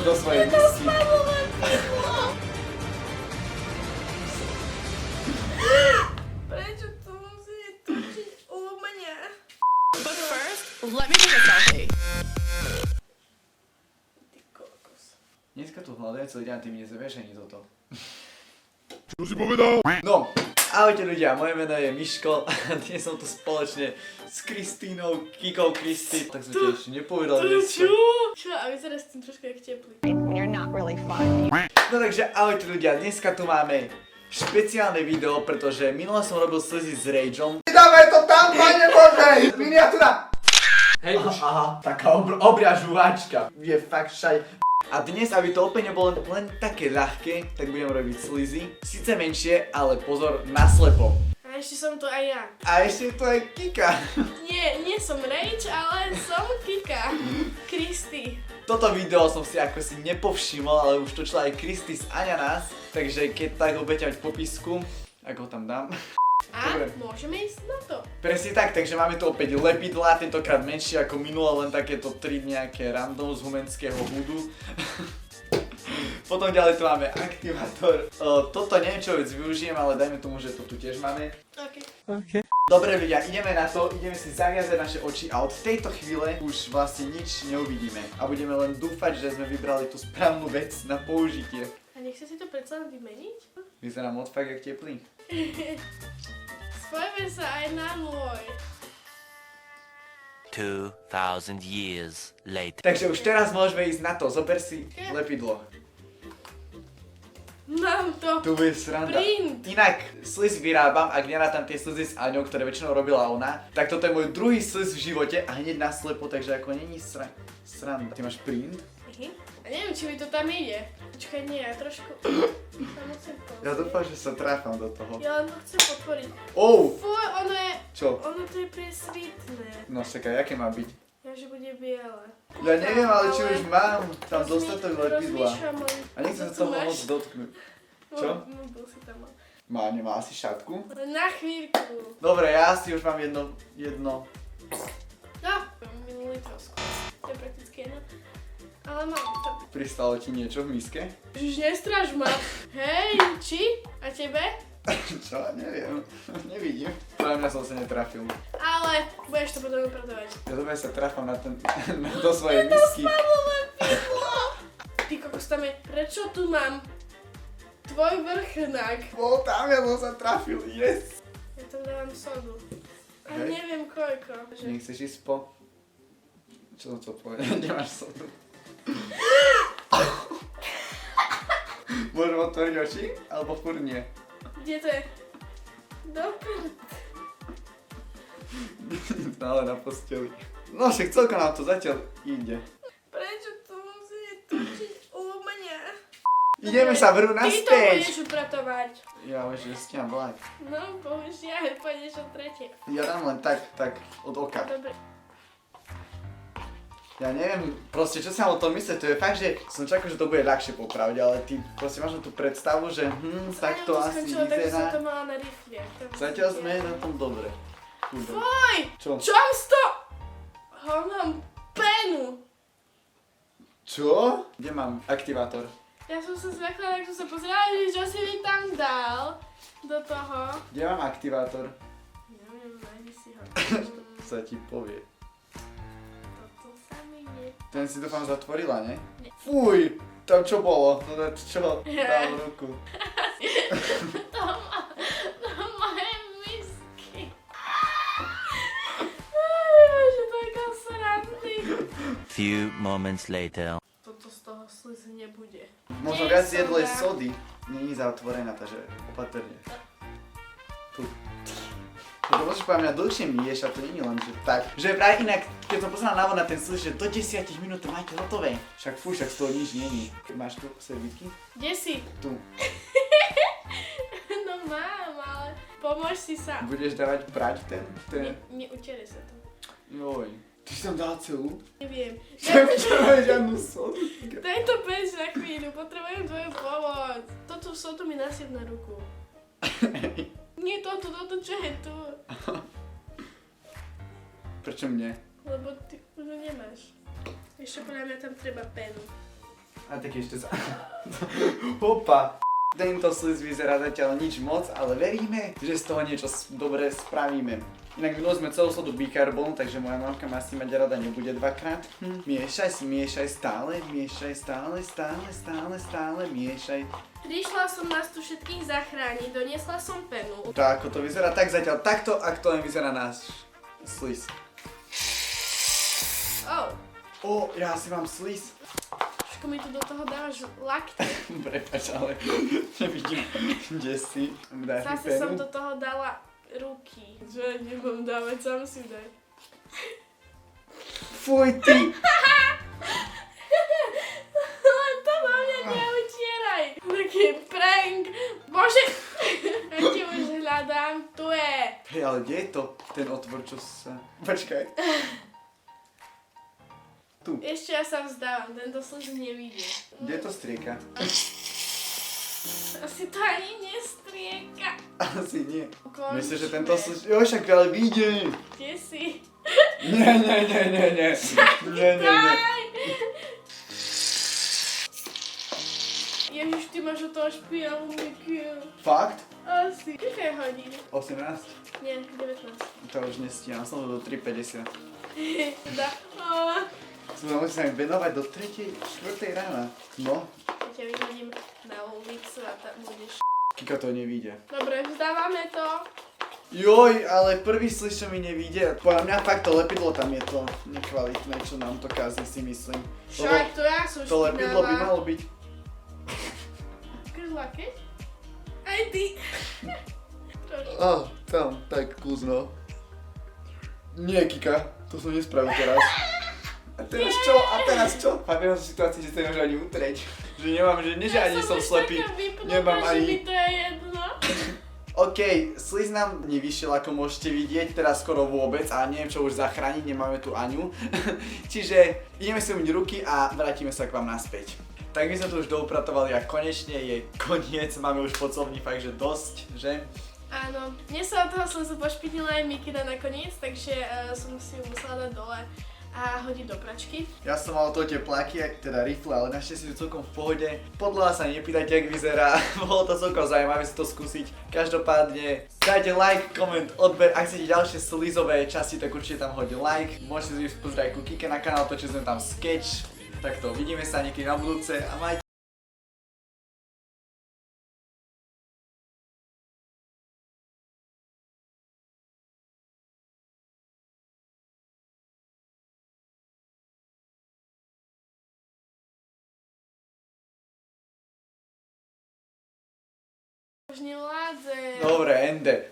do svojej misky. Prečo to musí točiť u mňa? But first, let me take a selfie. Ty kokos. Dneska tu hľadajú celý deň, ty mi nezavieš ani toto. Čo si povedal? No, ahojte ľudia, moje meno je Miško a dnes som tu spoločne s Kristínou, Kikou Kristy. Tak som ti ešte nepovedal niečo. Čo? A vyzerá s tým trošku jak teplý. You're not really funny. No takže ahojte ľudia, dneska tu máme špeciálne video, pretože minule som robil slzy s Rageom. Dávaj to tam, Pane Bože! Miniatúra! Hej, aha, taká obriažovačka. Je fakt všade. A dnes, aby to opäť nebolo len také ľahké, tak budem robiť slizy. Sice menšie, ale pozor, naslepo. A ešte som to aj ja. A ešte to je Kika. Nie som Rage, ale som Kika. Kristy. Toto video som si ako si nepovšimol, ale už točila aj Kristy z Aňanás. Takže keď tak ho budete mať v popisku, ako ho tam dám. A Dobre. môžeme ísť na to. Presne tak, takže máme tu opäť lepidlá, tentokrát menšie ako minulé, len takéto 3 nejaké random z humenského hudu. Potom ďalej tu máme aktivátor. Toto neviem čo vec využijem, ale dajme tomu, že to tu tiež máme. OK. Dobre ľudia, ideme na to, ideme si zaviazať naše oči a od tejto chvíle už vlastne nič neuvidíme. A budeme len dúfať, že sme vybrali tú správnu vec na použitie. A nechce si to predsa len vymeniť? Vyzerá moc fakt jak teplý. Spojme sa aj na môj. 2,000 years later. Takže už teraz môžeme ísť na to, zober si lepidlo. Mám to. Tu bude sranda. Print. Inak sliz vyrábam, ak nerátam tie slizy s Aňou, ktoré väčšinou robila ona, tak toto je môj druhý sliz v živote a hneď naslepo, takže ako není sranda. Ty máš print? A neviem, či mi to tam ide. Počkaj, nie, ja trošku... Tam musím pozrieť. Ja dúfam, že sa tráfam do toho. Ja len to chcem otvoriť. Oh! Fuj, ono je... Čo? Ono to je presvitné. No čakaj, aké má byť? Ja, že bude biele. Ja neviem, ale či už mám tam dostatok lepidla. Rozmýšľam len... A nechcem sa toho moc dotknúť. Čo? Mobil si tam mal. Nemá asi šatku? Len na chvíľku. Dobre, ja si už mám jedno. No, minulý trošku. To je prakticky jedno. Ale mám to. Pristalo ti niečo v miske? Už nestraž ma. Hej, či? A tebe? Čo? Neviem. Nevidím. Podľa mňa som sa netrafil. Ale budeš to potom upratovať. Ja dobre sa trafám do svojej misky. Ty kokos, tam je... Prečo tu mám tvoj vrchnák? Bol tam, ja som sa trafil, yes! Ja tam dávam sodu. A Hej. neviem koľko. Nechceš ísť po... Čo som to povedal? Nemáš sodu. Môžem otvoriť oči? Alebo furt nie? Kde to je? Dobre. Stále na posteli. No však celko nám to zatiaľ ide. Prečo to musí točiť u mňa? Ideme sa vrú Ty to naspäť! budeš upratovať. Ja už stiam vlak. No, bohužiaľ, pôjdeš o tretie. Ja dám len tak od oka. Dobre. Ja neviem, proste čo si mám o tom myslieť, to je fakt, že som čakal, že to bude ľahšie popraviť, ale ty proste máš tú predstavu, že tak to asi skončilo, takže som to vyzerá. mala na rifliach. Zatiaľ sme na tom dobre. Chudo. Fuj! Čo? Čo mám sto? Mám penu. Čo? Kde mám aktivátor? Ja som sa zľakla, tak som sa pozerala, že čo si mi tam dal do toho. Kde mám aktivátor? Neviem, nájdi si ho. Sa ti povie. Toto sa mi ne... Ten si dúfam zatvorila, ne? Nie. Fuj! Tam čo bolo? No čo? Dal ruku. To moje misky. Ježiš, to je kasrandy. Few moments later. Toto z toho slizy nebude. Možno Nie viac som jedlo je ja. sody. Není zatvorená, takže opatrne. Tu. To môžeš povedať mňa dlhšie mieš a to nie je len, že tak. Že práve inak, keď som pozrel návod na ten sliz, že do 10 minút to máte hotové. Však fú, však z toho nič není. Máš tu servítky? Kde si? Tu. No mám, ale pomôž si sa. Budeš dávať prať ten? Neutere sa to. Joj. Ty si tam dala celú? Neviem. Čo máš žiadnu sodu? Daj to preč na chvíľu, potrebujem tvoju pomoc. Toto sodu mi nasiep na ruku. Nie toto, čo je tu. Prečo mne? Lebo ty už ho nemáš. Ešte podľa mňa tam treba penu. A tak ešte sa... Opa. Tento sliz vyzerá zatiaľ nič moc, ale veríme, že z toho niečo dobre spravíme. Inak minuli sme celú slodu bikarbonu, takže moja mamka ma asi mať rada nebude dvakrát. Miešaj si, miešaj stále, stále, miešaj. Prišla som nás tu všetkých zachrániť, doniesla som penu. Tak ako to vyzerá, tak zatiaľ takto aktuálne vyzerá náš sliz. Oh, Ja si mám sliz. ako mi tu do toho dávaš lakte. Prepáč, ale nevidím, kde si. Dáš mi Zase som do toho dala ruky. Že nemám dávať, sám si daj. Fuj, ty! Len to na mňa neutieraj. Taký prank. Bože, ja ti už hľadám, tu je. Hej, ale kde je to? Ten otvor, čo sa... Počkaj. Tu. Ešte ja sa vzdávam, tento slz nevidie. Kde je to strieka? Asi to ani nestrieka. Asi nie. Končme. Myslíš, že tento slz... Jo, však ale vidie. Kde si? Nie. Daj! Ježiš, ty máš od toho špinalu mykiel. Fakt? Asi. Koľko je hodín? 18? Nie, 19. To už nestíham, som do 3:50. Da. Musím sa im venovať do 3:00, 4:00 rána. No. Ja ťa vyhodím na ulicu a tam budeš. Kika to nevíde. Dobre, vzdávame to. Joj, ale prvý sliš, čo mi nevíde. Podľa mňa fakt to lepidlo tam je to nekvalitné, čo nám to kazí, si myslím. Však to ja som To lepidlo by malo byť. Krzla, keď? Aj ty. Tam, tak kúzno. Nie, Kika, to som nespravil teraz. A teraz čo? Pamätám sa situácii, že sa nemôžem ani utrieť. Že nemám, že ani som slepý. Nemám že ani... mi to je jedno. OK, sliz nám nevyšiel, ako môžete vidieť, teraz skoro vôbec a neviem čo už zachrániť, nemáme tu Aňu. Čiže ideme si umyť ruky a vrátime sa k vám naspäť. Tak my sme tu už doupratovali a konečne je koniec, máme už pocovní fakt, že dosť, že? Áno, mne sa od toho slzu pošpinila aj Mikina nakoniec, takže som si ju musela dať dole a hodiť do pračky. Ja som mal to tepláky, teda rifle, ale našťastie sú celkom v pohode. Podľa sa nepýtajte, jak vyzerá, bolo to celkom zaujímavé si to skúsiť. Každopádne, dajte like, koment, odber, ak chcete ďalšie slizové časti, tak určite tam hoďte like. Môžete si pozrieť ku Kike na kanál, točili sme tam sketch. Takto, vidíme sa niekedy na budúce a majte Už nevládzem. Dobre, ende.